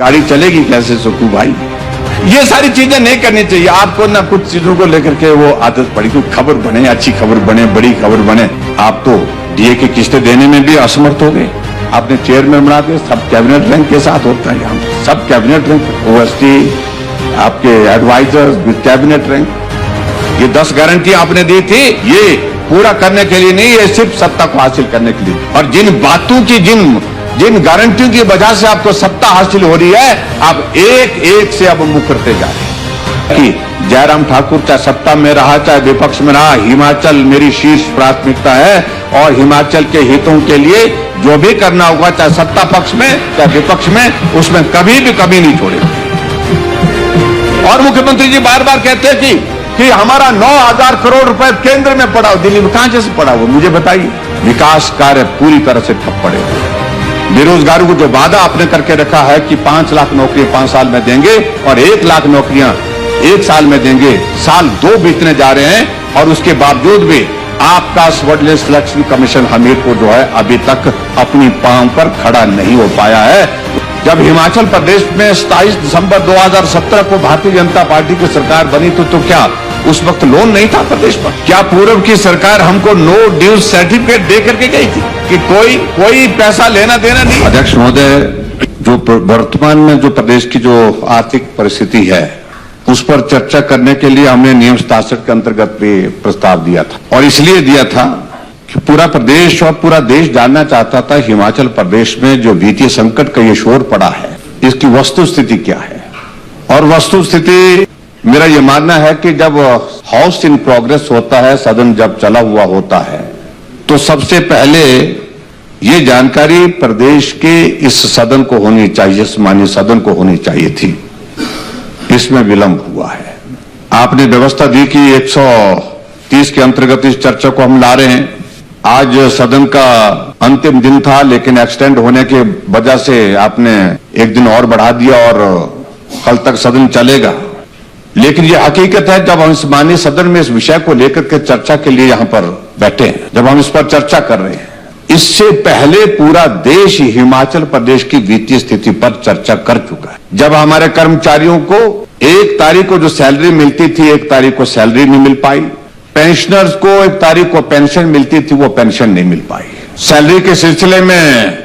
गाड़ी चलेगी कैसे सुखू भाई? ये सारी चीजें नहीं करनी चाहिए। आपको ना कुछ चीजों को लेकर के वो आदत पड़ी कि खबर बने, अच्छी खबर बने, बड़ी खबर बने। आप तो डीए की किस्तें देने में भी असमर्थ हो गए। आपने चेयरमैन बना दिया, सब कैबिनेट रैंक के साथ होता है यहाँ, सब कैबिनेट रैंक, ओएसडी, आपके एडवाइजर्स विद कैबिनेट रैंक। ये 10 गारंटी आपने दी थी, ये पूरा करने के लिए नहीं, ये सिर्फ सत्ता को हासिल करने के लिए। और जिन बातों की, जिन गारंटियों की वजह से आपको सत्ता हासिल हो रही है, आप एक एक से अब मुकरते जा रहे हैं कि जयराम ठाकुर चाहे सत्ता में रहा चाहे विपक्ष में रहा, हिमाचल मेरी शीर्ष प्राथमिकता है और हिमाचल के हितों के लिए जो भी करना होगा, चाहे सत्ता पक्ष में चाहे विपक्ष में, उसमें कभी भी कमी नहीं छोड़ेंगे। और मुख्यमंत्री जी बार बार कहते हैं कि हमारा 9,000 करोड़ रुपए केंद्र में पड़ा हो, दिल्ली में कहां से पड़ा हो, मुझे बताइए। विकास कार्य पूरी तरह से ठप पड़े हुए। बेरोजगारों को जो वादा आपने करके रखा है कि 5 लाख नौकरियां 5 साल में देंगे और 1 लाख नौकरियां 1 साल में देंगे, साल 2 बीतने जा रहे हैं और उसके बावजूद भी आपका स्वर्ण सिलेक्शन कमीशन हमीरपुर जो है अभी तक अपनी पांव पर खड़ा नहीं हो पाया है। जब हिमाचल प्रदेश में 27 दिसंबर 2017 को भारतीय जनता पार्टी की सरकार बनी तो क्या उस वक्त लोन नहीं था प्रदेश पर? क्या पूर्व की सरकार हमको नो ड्यूज सर्टिफिकेट दे करके गई थी कि कोई पैसा लेना देना नहीं? अध्यक्ष महोदय, जो वर्तमान में जो प्रदेश की जो आर्थिक परिस्थिति है उस पर चर्चा करने के लिए हमने नियम 67 के अंतर्गत भी प्रस्ताव दिया था। और इसलिए दिया था कि पूरा प्रदेश और पूरा देश जानना चाहता था हिमाचल प्रदेश में जो वित्तीय संकट का ये शोर पड़ा है, इसकी वस्तु स्थिति क्या है। और वस्तु स्थिति मेरा ये मानना है कि जब हाउस इन प्रोग्रेस होता है, सदन जब चला हुआ होता है, तो सबसे पहले ये जानकारी प्रदेश के इस सदन को होनी चाहिए, माननीय सदन को होनी चाहिए थी। इसमें विलंब हुआ है। आपने व्यवस्था दी कि 130 के अंतर्गत इस चर्चा को हम ला रहे हैं। आज सदन का अंतिम दिन था, लेकिन एक्सटेंड होने की वजह से आपने एक दिन और बढ़ा दिया और कल तक सदन चलेगा। लेकिन यह हकीकत है, जब हम इस माननीय सदन में इस विषय को लेकर के चर्चा के लिए यहां पर बैठे हैं, जब हम इस पर चर्चा कर रहे हैं, इससे पहले पूरा देश हिमाचल प्रदेश की वित्तीय स्थिति पर चर्चा कर चुका है। जब हमारे कर्मचारियों को 1 तारीख को जो सैलरी मिलती थी, 1 तारीख को सैलरी नहीं मिल पाई। पेंशनर्स को 1 तारीख को पेंशन मिलती थी, वो पेंशन नहीं मिल पाई। सैलरी के सिलसिले में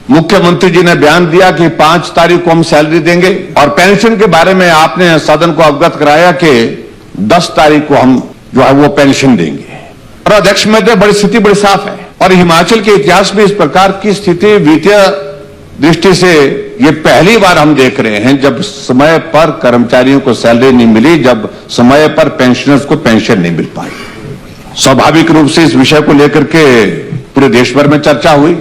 मुख्यमंत्री जी ने बयान दिया कि 5 तारीख को हम सैलरी देंगे और पेंशन के बारे में आपने सदन को अवगत कराया कि 10 तारीख को हम जो है वो पेंशन देंगे। और अध्यक्ष महोदय, बड़ी स्थिति बड़ी साफ है और हिमाचल के इतिहास में इस प्रकार की स्थिति वित्तीय दृष्टि से ये पहली बार हम देख रहे हैं जब समय पर कर्मचारियों को सैलरी नहीं मिली, जब समय पर पेंशनर्स को पेंशन नहीं मिल पाई। स्वाभाविक रूप से इस विषय को लेकर के पूरे देश भर में चर्चा हुई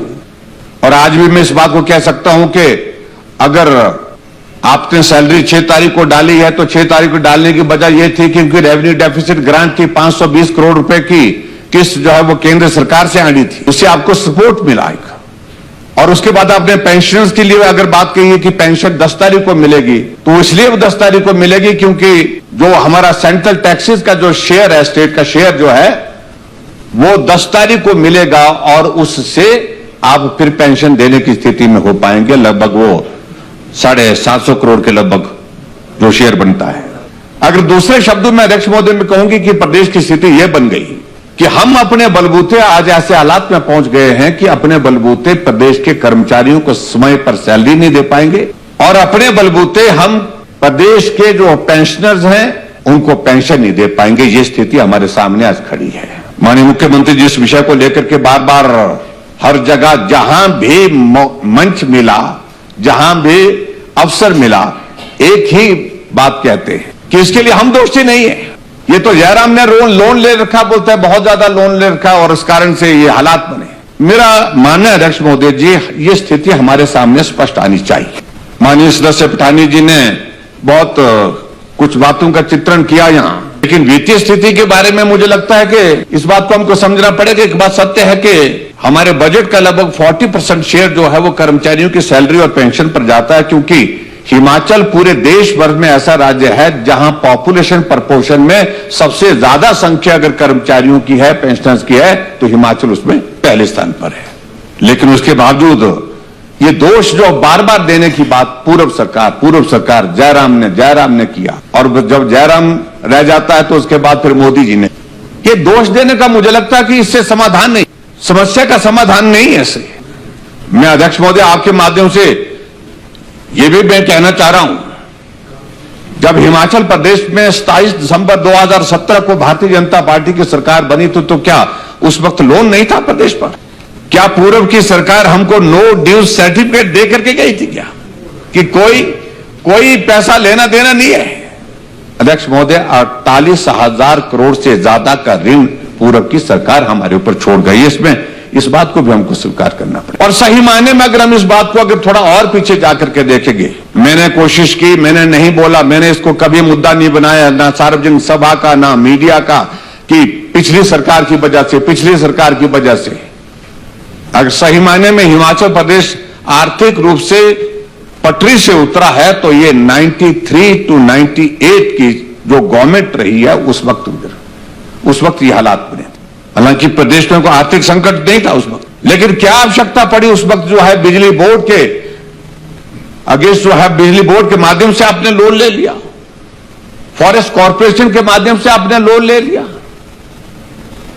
और आज भी मैं इस बात को कह सकता हूं कि अगर आपने सैलरी 6 तारीख को डाली है तो 6 तारीख को डालने की वजह यह थी क्योंकि रेवेन्यू डेफिसिट ग्रांट की 520 करोड़ रुपए की किस्त जो है वो केंद्र सरकार से आनी थी, उससे आपको सपोर्ट मिला। और उसके बाद आपने पेंशनर्स के लिए अगर बात कही है कि पेंशन 10 तारीख को मिलेगी, तो इसलिए वो 10 तारीख को मिलेगी क्योंकि जो हमारा सेंट्रल टैक्सेस का जो शेयर है, स्टेट का शेयर जो है वो 10 तारीख को मिलेगा और उससे आप फिर पेंशन देने की स्थिति में हो पाएंगे। लगभग वो 750 करोड़ के लगभग जो शेयर बनता है। अगर दूसरे शब्दों में अध्यक्ष महोदय में कहूंगी कि प्रदेश की स्थिति यह बन गई कि हम अपने बलबूते आज ऐसे हालात में पहुंच गए हैं कि अपने बलबूते प्रदेश के कर्मचारियों को समय पर सैलरी नहीं दे पाएंगे और अपने बलबूते हम प्रदेश के जो पेंशनर्स हैं उनको पेंशन नहीं दे पाएंगे। ये स्थिति हमारे सामने आज खड़ी है। माननीय मुख्यमंत्री जी इस विषय को लेकर के बार बार हर जगह जहां भी मंच मिला, जहां भी अवसर मिला, एक ही बात कहते हैं कि इसके लिए हम दोषी नहीं है। ये तो जयराम ने लोन ले रखा, बोलता है बहुत ज्यादा लोन ले रखा और इस कारण से ये हालात बने। मेरा मानना है अध्यक्ष महोदय जी, ये स्थिति हमारे सामने स्पष्ट आनी चाहिए। माननीय सदस्य पठानी जी ने बहुत कुछ बातों का चित्रण किया यहां, लेकिन वित्तीय स्थिति के बारे में मुझे लगता है कि इस बात को हमको समझना पड़ेगा। एक बात सत्य है कि हमारे बजट का लगभग 40% शेयर जो है वो कर्मचारियों की सैलरी और पेंशन पर जाता है, क्योंकि हिमाचल पूरे देश भर में ऐसा राज्य है जहां पॉपुलेशन प्रपोर्शन में सबसे ज्यादा संख्या अगर कर्मचारियों की है, पेंशनर्स की है, तो हिमाचल उसमें पहले स्थान पर है। लेकिन उसके बावजूद ये दोष जो बार बार देने की बात पूर्व सरकार जयराम ने किया, और जब जयराम रह जाता है तो उसके बाद फिर मोदी जी ने, ये दोष देने का मुझे लगता है कि इससे समाधान नहीं, समस्या का समाधान नहीं है इससे। मैं अध्यक्ष महोदय आपके माध्यम से ये भी मैं कहना चाह रहा हूं, जब हिमाचल प्रदेश में 27 दिसंबर 2017 को भारतीय जनता पार्टी की सरकार बनी तो क्या उस वक्त लोन नहीं था प्रदेश पर? क्या पूर्व की सरकार हमको नो ड्यूज सर्टिफिकेट दे करके गई थी क्या, कि कोई पैसा लेना देना नहीं है? अध्यक्ष महोदय 48,000 करोड़ से ज्यादा का ऋण पूर्व की सरकार हमारे ऊपर छोड़ गई है। इसमें इस बात को भी हमको स्वीकार करना पड़ेगा। और सही मायने में अगर हम इस बात को अगर थोड़ा और पीछे जाकर के देखेंगे, मैंने कोशिश की, मैंने नहीं बोला, मैंने इसको कभी मुद्दा नहीं बनाया, ना सार्वजनिक सभा का ना मीडिया का, कि पिछली सरकार की वजह से अगर सही मायने में हिमाचल प्रदेश आर्थिक रूप से पटरी से उतरा है तो ये 93 to 98 की जो गवर्नमेंट रही है उस वक्त ये हालात बने थे। हालांकि प्रदेश में कोई आर्थिक संकट नहीं था उस वक्त, लेकिन क्या आवश्यकता पड़ी उस वक्त जो है बिजली बोर्ड के अगेंस्ट जो है बिजली बोर्ड के माध्यम से आपने लोन ले लिया, फॉरेस्ट कॉर्पोरेशन के माध्यम से आपने लोन ले लिया,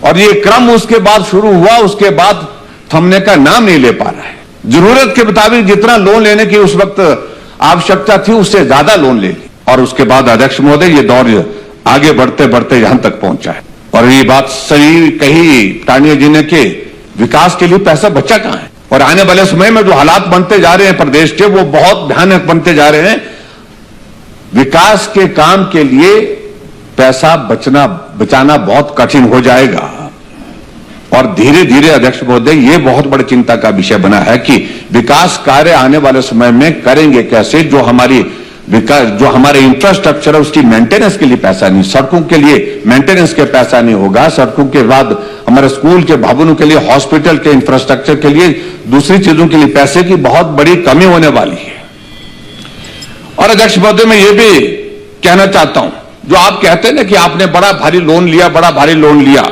और ये क्रम उसके बाद शुरू हुआ, उसके बाद थमने का नाम नहीं ले पा रहा है। जरूरत के मुताबिक जितना लोन लेने की उस वक्त आवश्यकता थी उससे ज्यादा लोन ले ली, और उसके बाद अध्यक्ष महोदय ये दौर आगे बढ़ते बढ़ते यहां तक पहुंचा है। और ये बात सही कही टानिया जी ने कि विकास के लिए पैसा बचा कहां है, और आने वाले समय में जो हालात बनते जा रहे हैं प्रदेश के वो बहुत भयानक बनते जा रहे हैं। विकास के काम के लिए पैसा बचाना बहुत कठिन हो जाएगा, और धीरे धीरे अध्यक्ष महोदय ये बहुत बड़ी चिंता का विषय बना है कि विकास कार्य आने वाले समय में करेंगे कैसे, जो हमारे इंफ्रास्ट्रक्चर है उसकी मेंटेनेंस के लिए पैसा नहीं, सड़कों के लिए मेंटेनेंस के पैसा नहीं होगा, सड़कों के बाद हमारे स्कूल के भवनों के लिए, हॉस्पिटल के इंफ्रास्ट्रक्चर के लिए, दूसरी चीजों के लिए पैसे की बहुत बड़ी कमी होने वाली है। और अध्यक्ष महोदय मैं ये भी कहना चाहता हूं, जो आप कहते हैं ना कि आपने बड़ा भारी लोन लिया,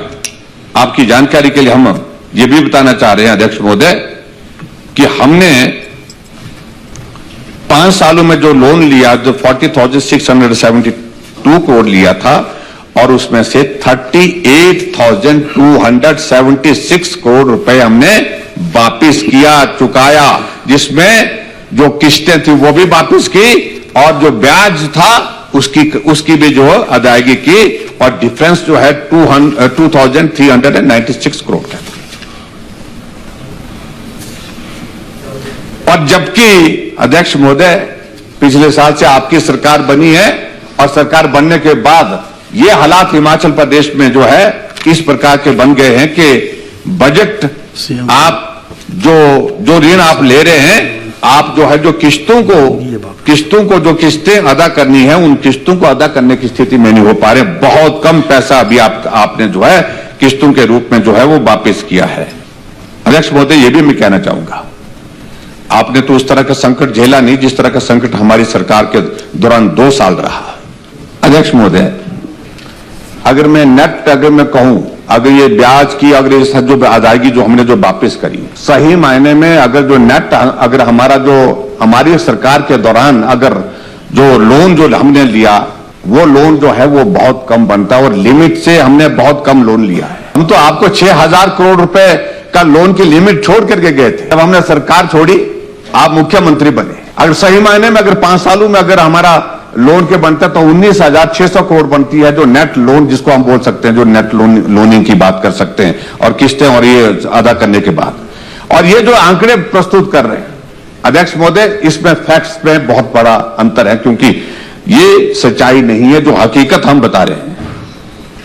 आपकी जानकारी के लिए हम ये भी बताना चाह रहे हैं अध्यक्ष महोदय कि हमने 5 सालों में जो लोन लिया, जो 40,672 करोड़ लिया था, और उसमें से 38,276 करोड़ रुपए हमने वापिस चुकाया, जिसमें जो किस्तें थी वो भी वापिस की, और जो ब्याज था उसकी भी जो अदायगी की, और डिफरेंस जो है 2,396 करोड़ का। और जबकि अध्यक्ष महोदय पिछले साल से आपकी सरकार बनी है, और सरकार बनने के बाद ये हालात हिमाचल प्रदेश में जो है इस प्रकार के बन गए हैं कि बजट आप जो ऋण आप ले रहे हैं, आप जो है जो किस्तों को जो किस्तें अदा करनी है उन किस्तों को अदा करने की स्थिति में नहीं हो पा रहे। बहुत कम पैसा अभी आपने जो है किस्तों के रूप में जो है वो वापस किया है। अध्यक्ष महोदय ये भी मैं कहना चाहूंगा, आपने तो उस तरह का संकट झेला नहीं जिस तरह का संकट हमारी सरकार के दौरान 2 साल रहा। अध्यक्ष महोदय अगर मैं कहूं, अगर ये ब्याज की अगर जो अदायगी जो हमने जो वापस करी, सही मायने में अगर जो नेट अगर हमारी सरकार के दौरान अगर जो लोन जो हमने लिया वो लोन जो है वो बहुत कम बनता है, और लिमिट से हमने बहुत कम लोन लिया है। हम तो आपको 6,000 करोड़ रुपए का लोन की लिमिट छोड़ करके गए थे। जब हमने सरकार छोड़ी आप मुख्यमंत्री बने, अगर सही मायने में अगर 5 सालों में अगर हमारा लोन के बनता तो 19,600 करोड़ बनती है, जो नेट लोन जिसको हम बोल सकते हैं, जो नेट लोनिंग की बात कर सकते हैं, और किस्तें और ये अदा करने के बाद। और ये जो आंकड़े प्रस्तुत कर रहे हैं अध्यक्ष महोदय, इसमें फैक्ट्स में बहुत बड़ा अंतर है, क्योंकि ये सच्चाई नहीं है जो हकीकत हम बता रहे हैं।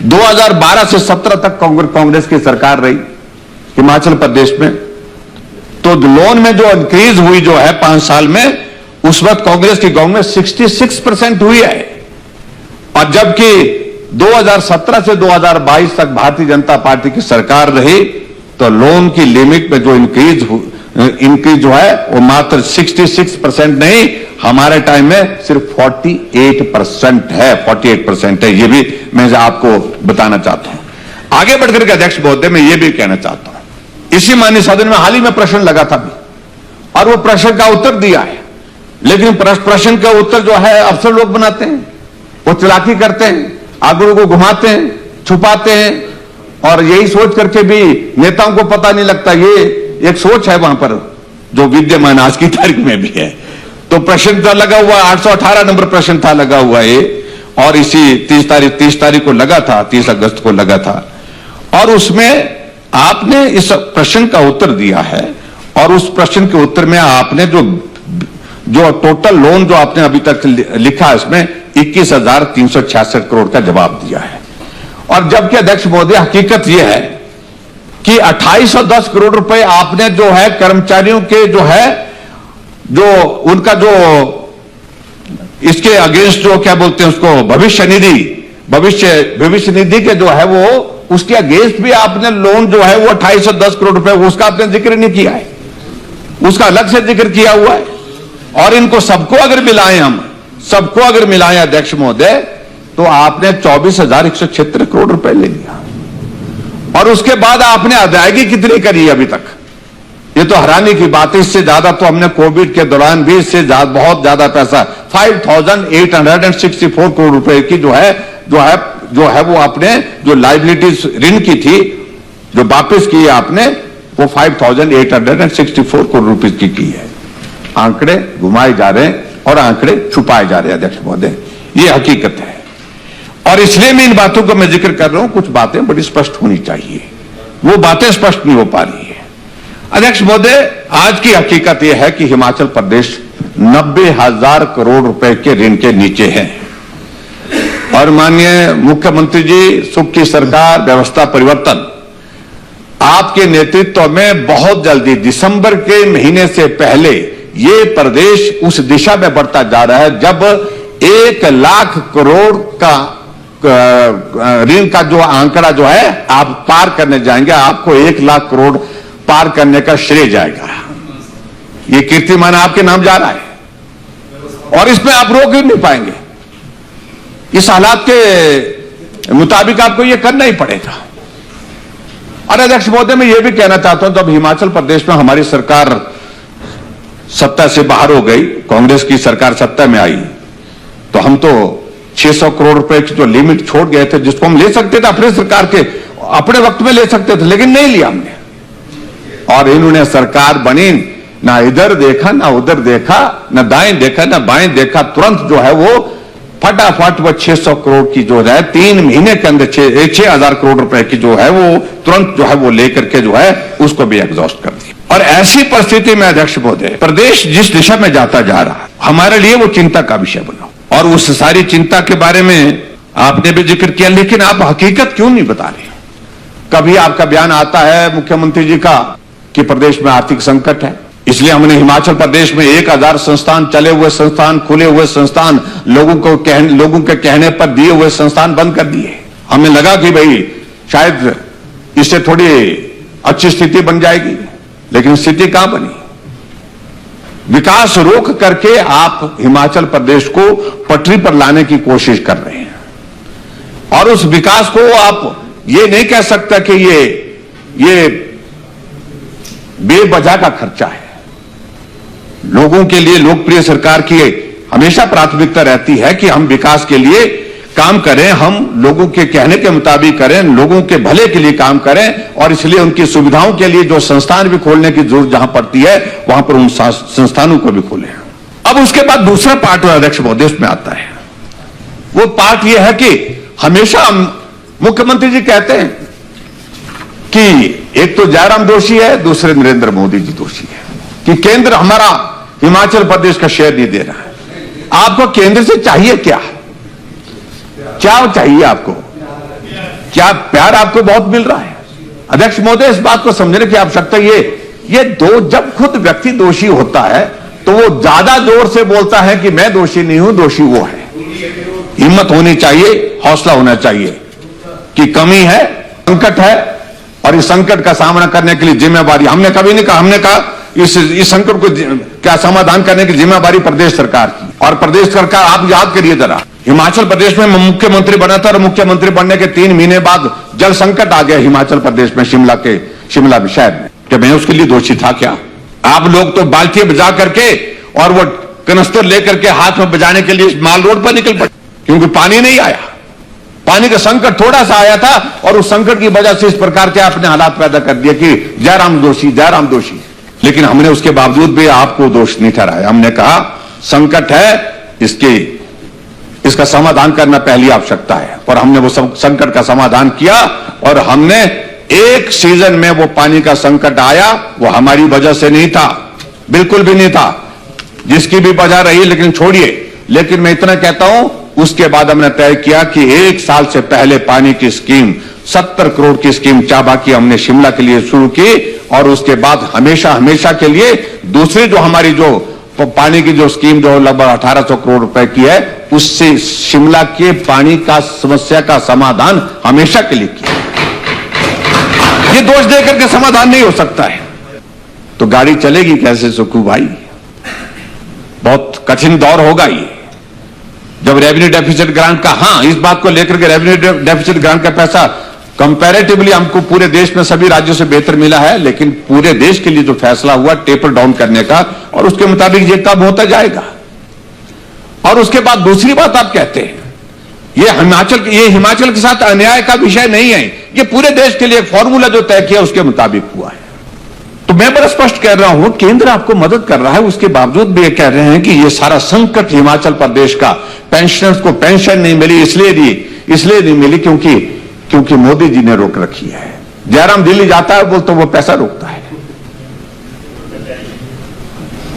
2012 से 17 तक कांग्रेस की सरकार रही हिमाचल प्रदेश में, तो लोन में जो इंक्रीज हुई जो है 5 साल में, उस वक्त कांग्रेस की गवर्नमेंट 66% हुई है, और जबकि 2017 से 2022 तक भारतीय जनता पार्टी की सरकार रही तो लोन की लिमिट में जो इंक्रीज जो है वो मात्र 66% नहीं, हमारे टाइम में सिर्फ 48% है, 48% है। ये भी मैं आपको बताना चाहता हूं। आगे बढ़कर के अध्यक्ष महोदय मैं ये भी कहना चाहता हूं, इसी माननीय सदन में हाल ही में प्रश्न लगा था, और वो प्रश्न का उत्तर दिया है, लेकिन प्रश्न का उत्तर जो है अफसर लोग बनाते हैं, वो चालाकी करते हैं, आंकड़ों को घुमाते हैं, छुपाते हैं, और यही सोच करके भी नेताओं को पता नहीं लगता। ये एक सोच है वहां पर जो विद्यमान आज की तारीख में भी है। तो प्रश्न था लगा हुआ 818 नंबर प्रश्न था लगा हुआ ये, और इसी 30 तारीख को लगा था, 30 अगस्त को लगा था, और उसमें आपने इस प्रश्न का उत्तर दिया है, और उस प्रश्न के उत्तर में आपने जो टोटल लोन जो आपने अभी तक लिखा है इसमें 21,366 करोड़ का जवाब दिया है। और जबकि अध्यक्ष महोदय हकीकत यह है कि 2810 करोड़ रुपए आपने जो है कर्मचारियों के जो उनका जो इसके अगेंस्ट जो क्या बोलते हैं उसको भविष्य निधि के जो है वो उसके अगेंस्ट भी आपने लोन जो है वो 2810 करोड़ रुपए, उसका आपने जिक्र नहीं किया है, उसका अलग से जिक्र किया हुआ है। और इनको सबको अगर मिलाएं, हम सबको अगर मिलाएं अध्यक्ष महोदय, तो आपने 24,176 करोड़ रुपए ले लिया। और उसके बाद आपने अदायगी कितनी करी अभी तक? ये तो हैरानी की बात है। इससे ज्यादा तो हमने कोविड के दौरान भी इससे बहुत ज्यादा पैसा 5,864 करोड़ रुपए की जो है वो आपने जो लाइबिलिटीज ऋण की थी जो वापस की है आपने, वो 5,864 करोड़ रुपए की है। आंकड़े घुमाए जा रहे हैं और आंकड़े छुपाए जा रहे हैं अध्यक्ष महोदय, ये हकीकत है। और इसलिए मैं इन बातों का मैं जिक्र कर रहा हूं, कुछ बातें बड़ी स्पष्ट होनी चाहिए, वो बातें स्पष्ट नहीं हो पा रही है। अध्यक्ष महोदय, आज की हकीकत यह है कि हिमाचल प्रदेश 90,000 करोड़ रुपए के ऋण के नीचे है। और माननीय मुख्यमंत्री जी, सुख की सरकार, व्यवस्था परिवर्तन, आपके नेतृत्व में बहुत जल्दी दिसंबर के महीने से पहले ये प्रदेश उस दिशा में बढ़ता जा रहा है जब 1 लाख करोड़ का ऋण का जो आंकड़ा जो है आप पार करने जाएंगे। आपको 1 लाख करोड़ पार करने का श्रेय जाएगा। ये कीर्तिमान आपके नाम जा रहा है और इसमें आप रोक ही नहीं पाएंगे। इस हालात के मुताबिक आपको ये करना ही पड़ेगा। और अध्यक्ष महोदय, मैं ये भी कहना चाहता हूं, जब हिमाचल प्रदेश में हमारी सरकार सत्ता से बाहर हो गई, कांग्रेस की सरकार सत्ता में आई, तो हम तो 600 करोड़ रुपए की जो लिमिट छोड़ गए थे, जिसको हम ले सकते थे अपने सरकार के अपने वक्त में ले सकते थे, लेकिन नहीं लिया हमने। और इन्होंने सरकार बनी, ना इधर देखा ना उधर देखा, ना दाएं देखा ना बाएं देखा, तुरंत जो है वो फटाफट वो 600 करोड़ की जो है 3 महीने के अंदर 6,000 करोड़ रुपए की जो है वो तुरंत जो है वो लेकर के जो है उसको भी एग्जॉस्ट कर दी। और ऐसी परिस्थिति में अध्यक्ष महोदय, प्रदेश जिस दिशा में जाता जा रहा है, हमारे लिए वो चिंता का विषय बना। और उस सारी चिंता के बारे में आपने भी जिक्र किया, लेकिन आप हकीकत क्यों नहीं बता रहे? कभी आपका बयान आता है मुख्यमंत्री जी का कि प्रदेश में आर्थिक संकट है, इसलिए हमने हिमाचल प्रदेश में 1,000 संस्थान, चले हुए संस्थान, खुले हुए संस्थान, लोगों के कहने पर दिए हुए संस्थान बंद कर दिए। हमें लगा कि भाई शायद इससे थोड़ी अच्छी स्थिति बन जाएगी, लेकिन स्थिति कहां बनी? विकास रोक करके आप हिमाचल प्रदेश को पटरी पर लाने की कोशिश कर रहे हैं। और उस विकास को आप ये नहीं कह सकता कि ये बेवजह का खर्चा है। लोगों के लिए लोकप्रिय सरकार की हमेशा प्राथमिकता रहती है कि हम विकास के लिए काम करें, हम लोगों के कहने के मुताबिक करें, लोगों के भले के लिए काम करें, और इसलिए उनकी सुविधाओं के लिए जो संस्थान भी खोलने की जरूरत जहां पड़ती है वहां पर उन संस्थानों को भी खोलें। अब उसके बाद दूसरा पार्ट अध्यक्ष महोदय में आता है, वो पार्ट यह है कि हमेशा मुख्यमंत्री जी कहते हैं कि एक तो जयराम दोषी है, दूसरे नरेंद्र मोदी जी दोषी है कि केंद्र हमारा हिमाचल प्रदेश का शेयर नहीं दे रहा है। आपको केंद्र से चाहिए क्या? क्या चाहिए आपको? क्या प्यार आपको बहुत मिल रहा है? अध्यक्ष महोदय, इस बात को समझने की आवश्यकता जब खुद व्यक्ति दोषी होता है तो वो ज्यादा जोर से बोलता है कि मैं दोषी नहीं हूं, दोषी वो है। हिम्मत होनी चाहिए, हौसला होना चाहिए कि कमी है, संकट है, और इस संकट का सामना करने के लिए जिम्मेवारी हमने कभी नहीं कहा, हमने कहा इस संकट को क्या समाधान करने की जिम्मेवारी प्रदेश सरकार की। और प्रदेश सरकार, आप याद करिए जरा, हिमाचल प्रदेश में मुख्यमंत्री बना था और मुख्यमंत्री बनने के 3 महीने बाद जल संकट आ गया हिमाचल प्रदेश में, शिमला शहर में। क्या मैं उसके लिए दोषी था क्या? आप लोग तो बाल्टी बजा करके और वो कनस्तर लेकर के हाथ में बजाने के लिए माल रोड पर निकल पड़े, क्योंकि पानी नहीं आया। पानी का संकट थोड़ा सा आया था और उस संकट की वजह से इस प्रकार के आपने हालात पैदा कर दिए कि जयराम दोषी, जयराम दोषी। लेकिन हमने उसके बावजूद भी आपको दोष नहीं ठहराया। हमने कहा संकट है, इसका समाधान करना पहली आवश्यकता है, और हमने वो संकट का समाधान किया। और हमने एक सीजन में वो पानी का संकट आया, वो हमारी वजह से नहीं था, बिल्कुल भी नहीं था, जिसकी भी वजह रही, लेकिन छोड़िए। लेकिन मैं इतना कहता हूं, उसके बाद हमने तय किया कि एक साल से पहले पानी की स्कीम 70 करोड़ की स्कीम चाबा की हमने शिमला के लिए शुरू की, और उसके बाद हमेशा हमेशा के लिए दूसरी जो हमारी जो पानी की जो स्कीम जो लगभग 1800 करोड़ रुपए की है, उससे शिमला के पानी का समस्या का समाधान हमेशा के लिए किया। ये दोष देकर के समाधान नहीं हो सकता है। तो गाड़ी चलेगी कैसे सुक्खू भाई? बहुत कठिन दौर होगा ये, जब रेवेन्यू डेफिसिट ग्रांट का, हां, इस बात को लेकर के रेवेन्यू डेफिसिट ग्रांट का पैसा कंपैरेटिवली हमको पूरे देश में सभी राज्यों से बेहतर मिला है, लेकिन पूरे देश के लिए जो फैसला हुआ टेपर डाउन करने का, और उसके मुताबिक ये कब होता जाएगा। और उसके बाद दूसरी बात आप कहते हैं ये हिमाचल के साथ अन्याय का विषय नहीं है, ये पूरे देश के लिए फॉर्मूला जो तय किया उसके मुताबिक हुआ है। तो मैं बड़ा स्पष्ट कह रहा हूं, केंद्र आपको मदद कर रहा है, उसके बावजूद भी ये कह रहे हैं कि ये सारा संकट हिमाचल प्रदेश का, पेंशनर्स को पेंशन नहीं मिली इसलिए नहीं मिली क्योंकि मोदी जी ने रोक रखी है। जयराम दिल्ली जाता है बोलते वो पैसा रोकता है,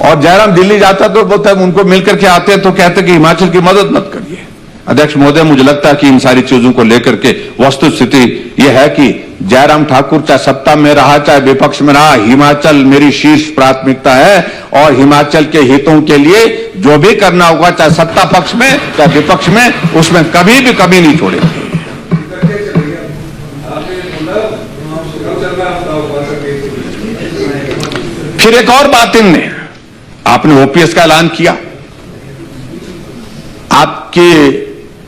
और जयराम दिल्ली जाता तो बोलता है, उनको मिलकर के आते हैं तो कहते कि हिमाचल की मदद मत करिए। अध्यक्ष महोदय, मुझे लगता है कि इन सारी चीजों को लेकर के वस्तु स्थिति यह है कि जयराम ठाकुर चाहे सत्ता में रहा चाहे विपक्ष में रहा, हिमाचल मेरी शीर्ष प्राथमिकता है, और हिमाचल के हितों के लिए जो भी करना होगा, चाहे सत्ता पक्ष में चाहे विपक्ष में, उसमें कभी भी कमी नहीं छोड़ेंगे। फिर एक और बात आपने ओपीएस का ऐलान किया। आपकी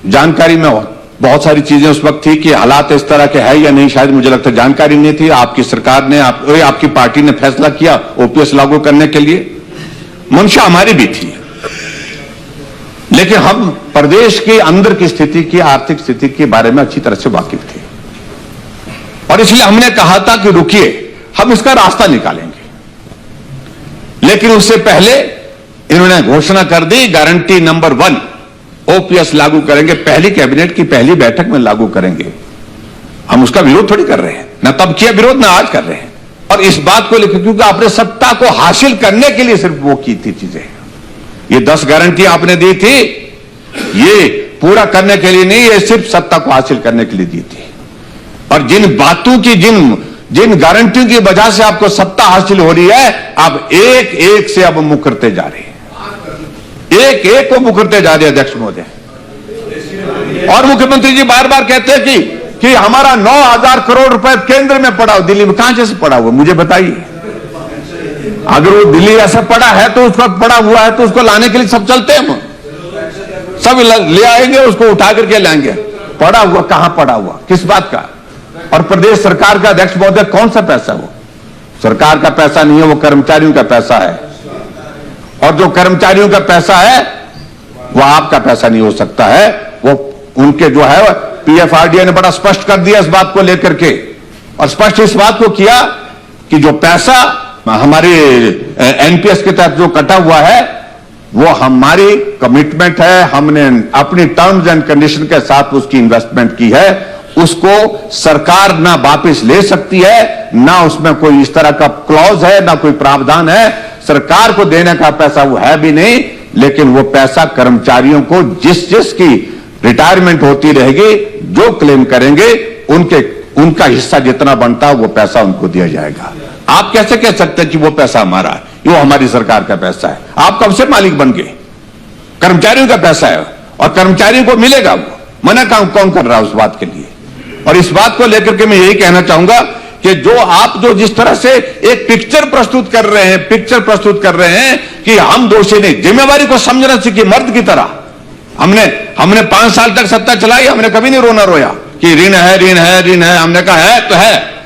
जानकारी में बहुत सारी चीजें उस वक्त थी कि हालात इस तरह के है या नहीं, शायद मुझे लगता है जानकारी नहीं थी। आपकी सरकार ने आपकी पार्टी ने फैसला किया ओपीएस लागू करने के लिए। मंशा हमारी भी थी, लेकिन हम प्रदेश के अंदर की स्थिति की, आर्थिक स्थिति के बारे में अच्छी तरह से वाकिफ थे, और इसलिए हमने कहा था कि रुकिए, हम इसका रास्ता निकालेंगे। लेकिन उससे पहले इन्होंने घोषणा कर दी, गारंटी नंबर 1 ओपीएस लागू करेंगे, पहली कैबिनेट की पहली बैठक में लागू करेंगे। हम उसका विरोध थोड़ी कर रहे हैं, ना तब किया विरोध, ना आज कर रहे हैं। और इस बात को लेकर, क्योंकि आपने सत्ता को हासिल करने के लिए सिर्फ वो की थी चीजें, ये 10 गारंटी आपने दी थी, ये पूरा करने के लिए नहीं, ये सिर्फ सत्ता को हासिल करने के लिए दी थी। और जिन बातों की, जिन गारंटियों की वजह से आपको सत्ता हासिल हो रही है, आप एक एक से अब मुकरते जा रहे हैं, एक एक को मुकरते जा रहे हैं अध्यक्ष महोदय। और मुख्यमंत्री जी बार बार कहते हैं कि हमारा 9,000 करोड़ रुपए केंद्र में पड़ा हो, दिल्ली में कहां से पड़ा हुआ, मुझे बताइए। अगर वो दिल्ली ऐसा पड़ा है तो उसका पड़ा हुआ है तो उसको लाने के लिए सब चलते हैं, हम सब ले आएंगे, उसको उठा करके लाएंगे। पड़ा हुआ कहां पड़ा हुआ, किस बात का? और प्रदेश सरकार का अध्यक्ष महोदय कौन सा पैसा? वो सरकार का पैसा नहीं है, वो कर्मचारियों का पैसा है, और जो कर्मचारियों का पैसा है वो आपका पैसा नहीं हो सकता है। वो उनके जो है पीएफआरडीए ने बड़ा स्पष्ट कर दिया इस बात को लेकर के, और स्पष्ट इस बात को किया कि जो पैसा हमारे एनपीएस के तहत जो कटा हुआ है वो हमारी कमिटमेंट है, हमने अपनी टर्म्स एंड कंडीशन के साथ उसकी इन्वेस्टमेंट की है, उसको सरकार ना वापस ले सकती है, ना उसमें कोई इस तरह का क्लॉज है, ना कोई प्रावधान है। सरकार को देने का पैसा वो है भी नहीं, लेकिन वो पैसा कर्मचारियों को जिसकी रिटायरमेंट होती रहेगी, जो क्लेम करेंगे उनका हिस्सा जितना बनता है वो पैसा उनको दिया जाएगा। आप कैसे कह सकते हैं कि वो पैसा हमारा है? वो हमारी सरकार का पैसा है। आप कब से मालिक बन गए? कर्मचारियों का पैसा है और कर्मचारियों को मिलेगा, वो मना कौन कर रहा है उस बात के लिए? और इस बात को लेकर के मैं यही कहना चाहूंगा कि जो जिस तरह से एक पिक्चर प्रस्तुत कर रहे हैं कि हम दोषी नहीं, जिम्मेवारी को समझना सीखिए मर्द की तरह। हमने 5 साल तक सत्ता चलाई, हमने कभी नहीं रोना रोया कि ऋण है। हमने कहा है तो है,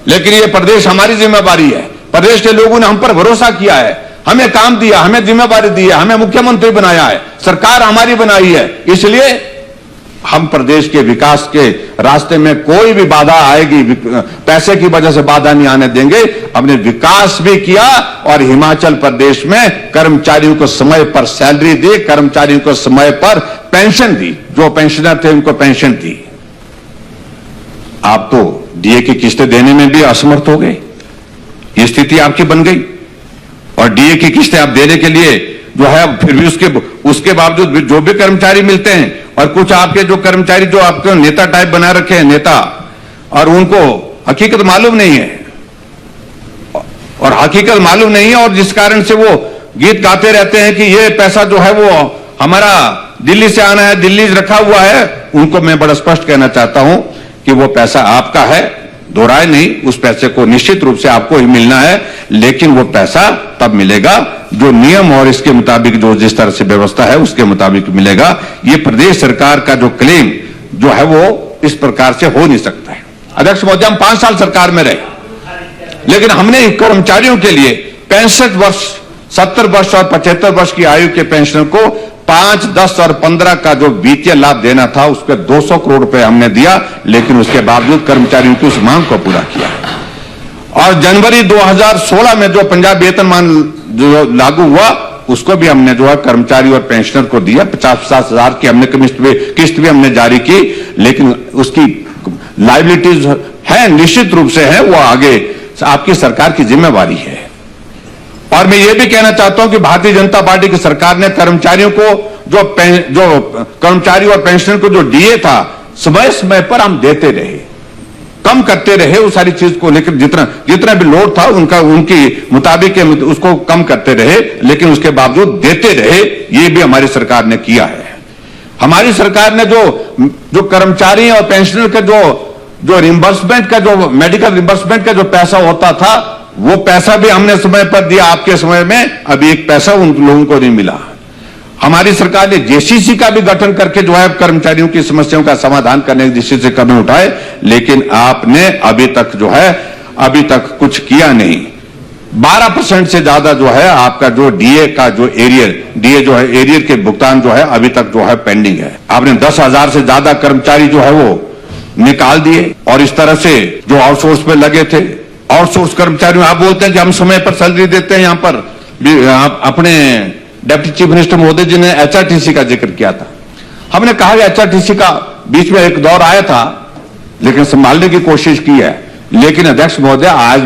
लेकिन ये प्रदेश हमारी जिम्मेवारी है, प्रदेश के लोगों ने हम पर भरोसा किया है, हमें काम दिया, हमें जिम्मेदारी दी है, हमें मुख्यमंत्री बनाया है, सरकार हमारी बनाई है, इसलिए हम प्रदेश के विकास के रास्ते में कोई भी बाधा आएगी, पैसे की वजह से बाधा नहीं आने देंगे। हमने विकास भी किया और हिमाचल प्रदेश में कर्मचारियों को समय पर सैलरी दी, कर्मचारियों को समय पर पेंशन दी, जो पेंशनर थे उनको पेंशन दी। आप तो डीए की किस्तें देने में भी असमर्थ हो गए, ये स्थिति आपकी बन गई। और डीए की किस्तें आप देने के लिए जो है फिर भी उसके बावजूद जो भी कर्मचारी मिलते हैं, और कुछ आपके जो कर्मचारी जो आपके नेता टाइप बना रखे हैं नेता, और उनको हकीकत मालूम नहीं है, और हकीकत मालूम नहीं है, और जिस कारण से वो गीत गाते रहते हैं कि ये पैसा जो है वो हमारा दिल्ली से आना है, दिल्ली रखा हुआ है। उनको मैं बड़ा स्पष्ट कहना चाहता हूं कि वो पैसा आपका है, दो राय नहीं, उस पैसे को निश्चित रूप से आपको ही मिलना है, लेकिन वो पैसा तब मिलेगा जो नियम और इसके मुताबिक जो जिस तरह से व्यवस्था है उसके मुताबिक मिलेगा। ये प्रदेश सरकार का जो क्लेम जो है वो इस प्रकार से हो नहीं सकता है। अध्यक्ष महोदय, हम 5 साल सरकार में रहे, लेकिन हमने कर्मचारियों के लिए 65 वर्ष, 70 वर्ष और 75 वर्ष की आयु के पेंशनर को 5, 10 और 15 का जो वित्तीय लाभ देना था उसके 200 करोड़ रुपए हमने दिया, लेकिन उसके बावजूद कर्मचारियों की उस मांग को पूरा किया। और जनवरी 2016 में जो पंजाब वेतनमान जो लागू हुआ उसको भी हमने जो है कर्मचारी और पेंशनर को दिया, 50-50 हजार की हमने किस्त भी हमने जारी की, लेकिन उसकी लायबिलिटीज है, निश्चित रूप से है, वो आगे आपकी सरकार की जिम्मेवारी है। और मैं ये भी कहना चाहता हूं कि भारतीय जनता पार्टी की सरकार ने कर्मचारियों को जो कर्मचारी और पेंशनर को जो डीए था समय समय पर हम देते रहे, कम करते रहे उस सारी चीज को, लेकिन जितना भी लोड था उनकी मुताबिक उसको कम करते रहे, लेकिन उसके बावजूद देते रहे। ये भी हमारी सरकार ने किया है। हमारी सरकार ने जो कर्मचारी और पेंशनर का जो रिम्बर्समेंट का, जो मेडिकल रिम्बर्समेंट का जो पैसा होता था, वो पैसा भी हमने समय पर दिया। आपके समय में अभी एक पैसा उन लोगों को नहीं मिला। हमारी सरकार ने जेसीसी का भी गठन करके जो है कर्मचारियों की समस्याओं का समाधान करने की दिशा से कदम उठाए, लेकिन आपने अभी तक कुछ किया नहीं। 12% से ज्यादा जो है आपका जो डीए का जो डीए जो है एरियर के भुगतान जो है अभी तक जो है पेंडिंग है। आपने 10,000 से ज्यादा कर्मचारी जो है वो निकाल दिए, और इस तरह से जो आउटसोर्स में लगे थे, आउटसोर्स कर्मचारियों, आप बोलते हैं कि हम समय पर सैलरी देते हैं। यहां पर अपने डिप्टी चीफ मिनिस्टर महोदय जी ने एचआरटीसी का जिक्र किया था। हमने कहा कि एचआरटीसी का बीच में एक दौर आया था, लेकिन संभालने की कोशिश की है। लेकिन अध्यक्ष महोदय, आज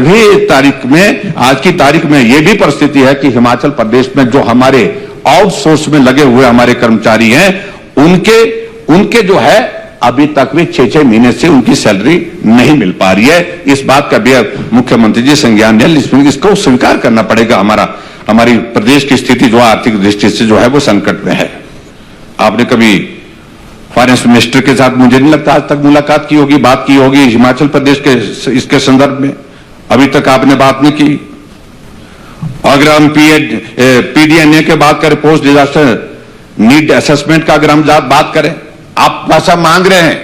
की तारीख में यह भी परिस्थिति है कि हिमाचल प्रदेश में जो हमारे आउटसोर्स में लगे हुए हमारे कर्मचारी हैं, उनके जो है अभी तक भी 6-6 महीने से उनकी सैलरी नहीं मिल पा रही है। इस बात का भी मुख्यमंत्री जी संज्ञान है, इसको स्वीकार करना पड़ेगा। हमारी प्रदेश की स्थिति जो आर्थिक दृष्टि से जो है वो संकट में है। आपने कभी फाइनेंस मिनिस्टर के साथ, मुझे नहीं लगता आज तक मुलाकात की होगी, बात की होगी हिमाचल प्रदेश के इसके संदर्भ में, अभी तक आपने बात नहीं की। अगर हम पीडीएनए के बात करें, पोस्ट डिजास्टर नीड असेसमेंट का अगर हम बात करें, आप पैसा मांग रहे हैं,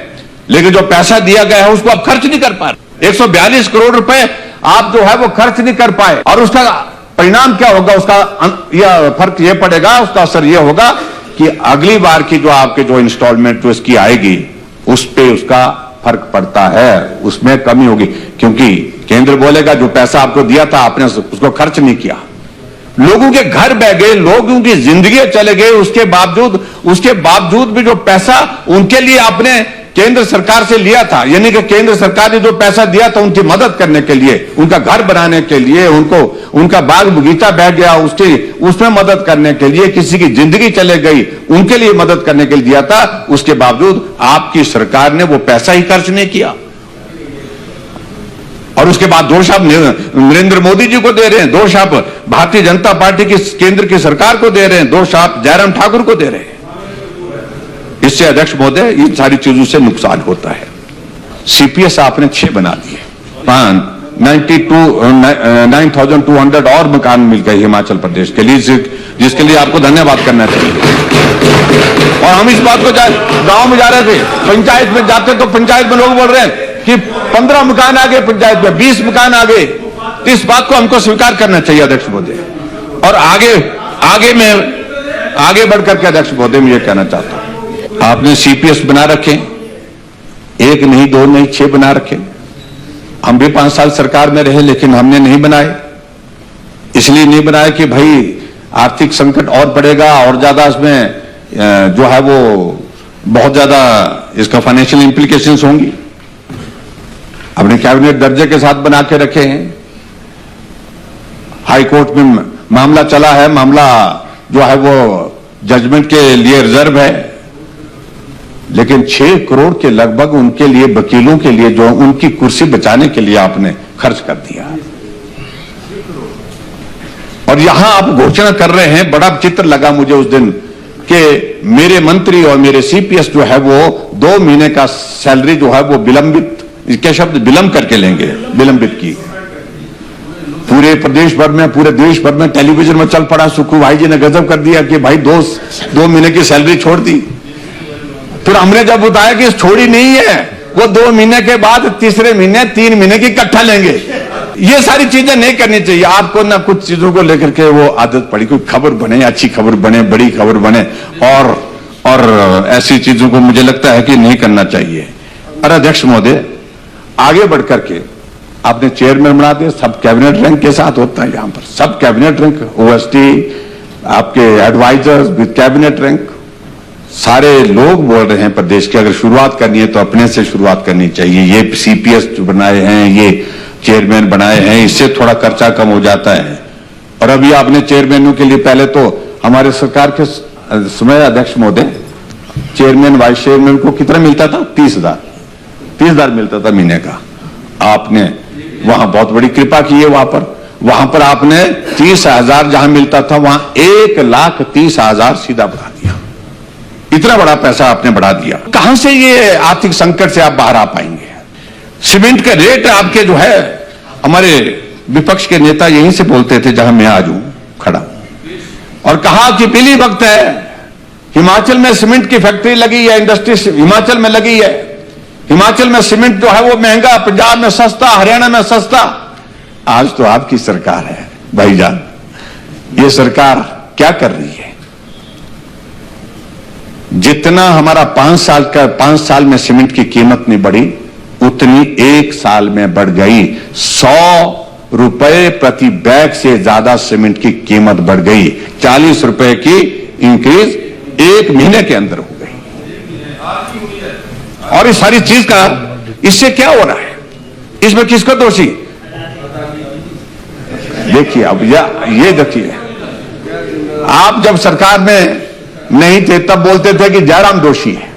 लेकिन जो पैसा दिया गया है उसको आप खर्च नहीं कर पा रहे। 142 करोड़ रुपए आप जो है वो खर्च नहीं कर पाए, और उसका परिणाम क्या होगा, उसका यह फर्क यह पड़ेगा, उसका असर यह होगा कि अगली बार की जो आपके जो इंस्टॉलमेंट जो इसकी आएगी उस पे उसका फर्क पड़ता है, उसमें कमी होगी। क्योंकि केंद्र बोलेगा जो पैसा आपको दिया था आपने उसको खर्च नहीं किया, लोगों के घर बह गए, लोगों की जिंदगी चले गए, उसके बावजूद भी जो पैसा उनके लिए आपने केंद्र सरकार से लिया था, यानी कि केंद्र सरकार ने जो पैसा दिया था उनकी मदद करने के लिए, उनका घर बनाने के लिए, उनका बाग बगीचा बह गया उसमें मदद करने के लिए, किसी की जिंदगी चले गई उनके लिए मदद करने के लिए दिया था, उसके बावजूद आपकी सरकार ने वो पैसा ही खर्च नहीं किया। और उसके बाद दोष आप नरेंद्र मोदी जी को दे रहे हैं, दोष आप भारतीय जनता पार्टी की केंद्र की सरकार को दे रहे हैं, दोष आप जयराम ठाकुर को दे रहे हैं। इससे अध्यक्ष महोदय इन सारी चीजों से नुकसान होता है। सीपीएस आपने 6 बना दिए, 9,200 और मकान मिल गए हिमाचल प्रदेश के लिए, जिसके लिए आपको धन्यवाद करना चाहिए। और हम इस बात को गांव में जा रहे थे, पंचायत में जाते तो पंचायत में लोग बोल रहे हैं कि 15 मकान आ गए, पंचायत में 20 मकान आ गए, तो इस बात को हमको स्वीकार करना चाहिए अध्यक्ष महोदय। और आगे बढ़कर के अध्यक्ष महोदय मैं ये कहना चाहता हूं, आपने सीपीएस बना रखे, 1 नहीं 2 नहीं 6 बना रखे। हम भी 5 साल सरकार में रहे, लेकिन हमने नहीं बनाए। इसलिए नहीं बनाया कि भाई आर्थिक संकट और बढ़ेगा और ज्यादा इसमें जो है वो बहुत ज्यादा इसका फाइनेंशियल इंप्लीकेशंस होंगी। अपने कैबिनेट दर्जे के साथ बना के रखे हैं। हाई कोर्ट में मामला चला है, मामला जो है वो जजमेंट के लिए रिजर्व है, लेकिन 6 करोड़ के लगभग उनके लिए, वकीलों के लिए, जो उनकी कुर्सी बचाने के लिए आपने खर्च कर दिया। और यहां आप घोषणा कर रहे हैं, बड़ा चित्र लगा मुझे उस दिन कि मेरे मंत्री और मेरे सीपीएस जो है वो 2 महीने का सैलरी जो है वो विलंबित, इसके शब्द विलंब करके लेंगे, विलंबित की। पूरे प्रदेश भर में, पूरे देश भर में टेलीविजन में चल पड़ा। सुखू भाई जी ने गजब कर दिया कि भाई 2 महीने की सैलरी छोड़ दी। फिर हमने जब बताया कि छोड़ी नहीं है, वो 2 महीने के बाद तीसरे महीने 3 महीने की इकट्ठा लेंगे। ये सारी चीजें नहीं करनी चाहिए। आपको ना कुछ चीजों को लेकर के वो आदत पड़ी, कोई खबर बने, अच्छी खबर बने, बड़ी खबर बने, और ऐसी चीजों को मुझे लगता है कि नहीं करना चाहिए। और अध्यक्ष महोदय, आगे बढ़कर के आपने चेयरमैन बना दिया, सब कैबिनेट रैंक के साथ होता है। यहां पर सब कैबिनेट रैंक, ओएसटी, आपके एडवाइजर्स विद कैबिनेट रैंक, सारे लोग बोल रहे हैं प्रदेश के। अगर शुरुआत करनी है तो अपने से शुरुआत करनी चाहिए। ये सीपीएस जो बनाए हैं, ये चेयरमैन बनाए हैं, इससे थोड़ा खर्चा कम हो जाता है। और अभी आपने चेयरमैनों के लिए, पहले तो हमारे सरकार के समय अध्यक्ष महोदय, चेयरमैन वाइस चेयरमैन को कितना मिलता था? 30,000 मिलता था महीने का। आपने वहां बहुत बड़ी कृपा की है। वहां पर आपने 30,000 जहां मिलता था, वहां 1,30,000 सीधा बढ़ा दिया। इतना बड़ा पैसा आपने बढ़ा दिया। कहां से ये आर्थिक संकट से आप बाहर आ पाएंगे? सीमेंट का रेट आपके जो है, हमारे विपक्ष के नेता यहीं से बोलते थे जहां मैं आज हूं खड़ा, और कहा कि पीली वक्त है, हिमाचल में सीमेंट की फैक्ट्री लगी है, इंडस्ट्री हिमाचल में लगी है, हिमाचल में सीमेंट जो है वो महंगा, पंजाब में सस्ता, हरियाणा में सस्ता। आज तो आपकी सरकार है भाईजान। ये सरकार क्या कर रही है? जितना हमारा 5 साल में सीमेंट की कीमत नहीं बढ़ी, उतनी 1 साल में बढ़ गई। 100 रुपए प्रति बैग से ज्यादा सीमेंट की कीमत बढ़ गई। 40 रुपए की इंक्रीज 1 महीने के अंदर हो गई। और इस सारी चीज का, इससे क्या हो रहा है? इसमें किसको दोषी? देखिए, अब ये देखिए, आप जब सरकार में नहीं थे तब बोलते थे कि जयराम दोषी है,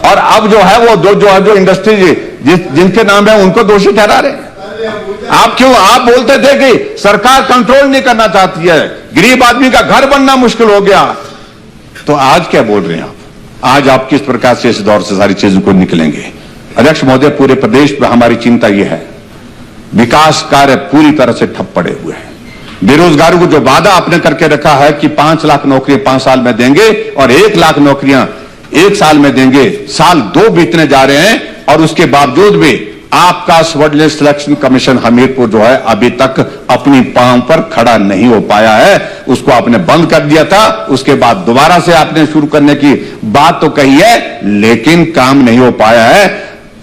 और अब जो है वो जो इंडस्ट्री जिनके नाम है उनको दोषी ठहरा रहे हैं। आप बोलते थे कि सरकार कंट्रोल नहीं करना चाहती है, गरीब आदमी का घर बनना मुश्किल हो गया, तो आज क्या बोल रहे हैं आप? आज आप किस प्रकार से इस दौर से सारी चीजों को निकलेंगे? अध्यक्ष महोदय, पूरे प्रदेश में हमारी चिंता यह है, विकास कार्य पूरी तरह से ठप पड़े हुए हैं। बेरोजगारों को जो वादा आपने करके रखा है कि 5 लाख नौकरियां 5 साल में देंगे और 1 लाख नौकरियां 1 साल में देंगे, साल 2 बीतने जा रहे हैं, और उसके बावजूद भी आपका सबऑर्डिनेट सिलेक्शन कमीशन हमीरपुर जो है अभी तक अपनी पांव पर खड़ा नहीं हो पाया है। उसको आपने बंद कर दिया था, उसके बाद दोबारा से आपने शुरू करने की बात तो कही है, लेकिन काम नहीं हो पाया है।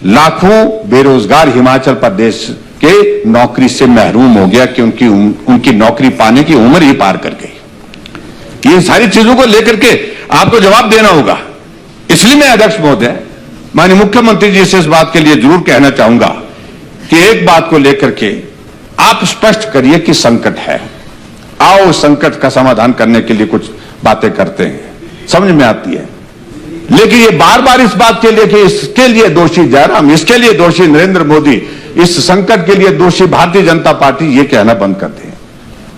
लाखों बेरोजगार हिमाचल प्रदेश के नौकरी से महरूम हो गया कि उनकी नौकरी पाने की उम्र ही पार कर गई। ये सारी चीजों को लेकर के आपको जवाब देना होगा। इसलिए मैं अध्यक्ष महोदय, माननीय मुख्यमंत्री जी से इस बात के लिए जरूर कहना चाहूंगा कि एक बात को लेकर के आप स्पष्ट करिए कि संकट है, आओ संकट का समाधान करने के लिए कुछ बातें करते हैं, समझ में आती है। लेकिन ये बार बार इस बात के लिए कि इसके लिए दोषी जयराम, इसके लिए दोषी नरेंद्र मोदी, इस संकट के लिए दोषी भारतीय जनता पार्टी, ये कहना बंद कर दें।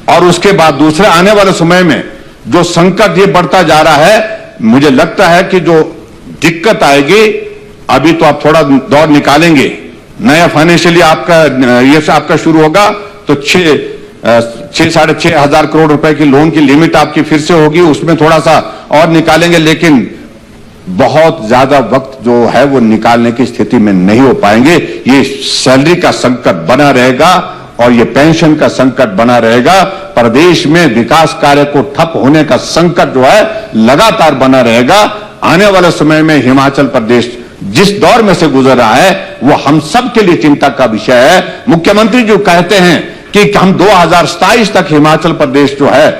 और उसके बाद दूसरे आने वाले समय में जो संकट ये बढ़ता जा रहा है, मुझे लगता है कि जो दिक्कत आएगी, अभी तो आप थोड़ा दौर निकालेंगे, नया फाइनेंशियली आपका शुरू होगा तो 6-6.5 हजार करोड़ रुपए की लोन की लिमिट आपकी फिर से होगी, उसमें थोड़ा सा और निकालेंगे, लेकिन बहुत ज्यादा वक्त जो है वो निकालने की स्थिति में नहीं हो पाएंगे। ये सैलरी का संकट बना रहेगा और ये पेंशन का संकट बना रहेगा। प्रदेश में विकास कार्य को ठप होने का संकट जो है लगातार बना रहेगा। आने वाले समय में हिमाचल प्रदेश जिस दौर में से गुजर रहा है वो हम सब के लिए चिंता का विषय है। मुख्यमंत्री जो कहते हैं कि हम 2027 तक हिमाचल प्रदेश जो है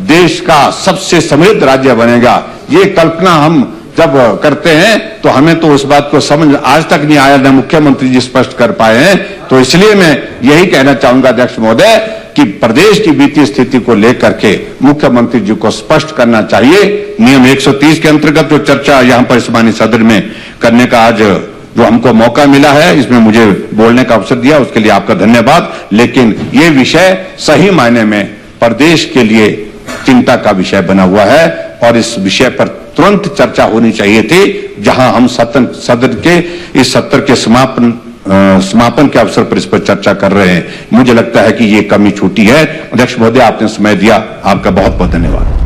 देश का सबसे समृद्ध राज्य बनेगा, ये कल्पना हम जब करते हैं तो हमें तो उस बात को समझ आज तक नहीं आया, न मुख्यमंत्री जी स्पष्ट कर पाए हैं। तो इसलिए मैं यही कहना चाहूंगा अध्यक्ष महोदय कि प्रदेश की वित्तीय स्थिति को लेकर के मुख्यमंत्री जी को स्पष्ट करना चाहिए। नियम 130 के अंतर्गत जो चर्चा यहां पर सम्मानित सदन में करने का आज जो हमको मौका मिला है, इसमें मुझे बोलने का अवसर दिया, उसके लिए आपका धन्यवाद। लेकिन ये विषय सही मायने में प्रदेश के लिए चिंता का विषय बना हुआ है और इस विषय पर तुरंत चर्चा होनी चाहिए थी। जहां हम सदन के इस सत्र के समापन के अवसर पर इस पर चर्चा कर रहे हैं, मुझे लगता है कि ये कमी छूटी है। अध्यक्ष महोदय, आपने समय दिया, आपका बहुत बहुत धन्यवाद।